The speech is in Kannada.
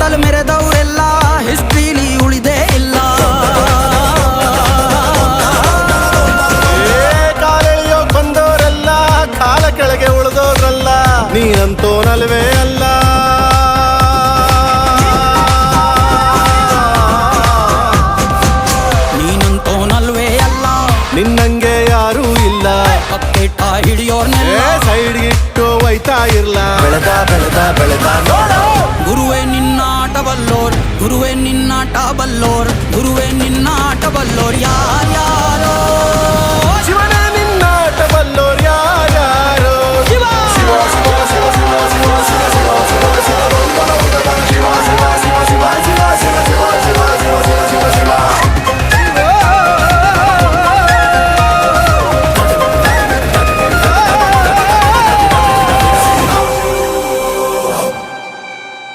ಸಾಲು ಮೆರೆದವರೆಲ್ಲ ಹಿಸ್ಟ್ರಿಲಿ ಉಳಿದೇ ಇಲ್ಲ. ಕಾಲೆಳೆಯೋ ಬಂದವರೆಲ್ಲ ಕಾಲ ಕೆಳಗೆ ಉಳಿದೋದ್ರಲ್ಲ, ನೀನಂತೋನಲ್ವೇ ಅಲ್ಲ. ನೀನಂತೋನಲ್ವೇ ಅಲ್ಲ, ನಿನ್ನಂಗೆ ಯಾರೂ ಇಲ್ಲ. ಪಕ್ಕೆಟ್ಟ ಹಿಡಿಯೋರ್ನೆಲ್ಲ ಸೈಡ್ ಇಟ್ಟು ಒಯ್ತಾ ಇರ್ಲ. ಬೆಳೆದ ಬೆಳೆದ ಬೆಳೆದ ನೋಡು, ಗುರುವೇ ನಿನ್ನಾಟ ಬಲ್ಲೋರ್, ಗುರುವೇ ನಿನ್ನಾಟ ಬಲ್ಲೋರ್, ಗುರುವೇ ನಿನ್ನಾಟ ಬಲ್ಲೋರ್ ಯಾರ್ಯಾರೋ. ಶಿವನೇ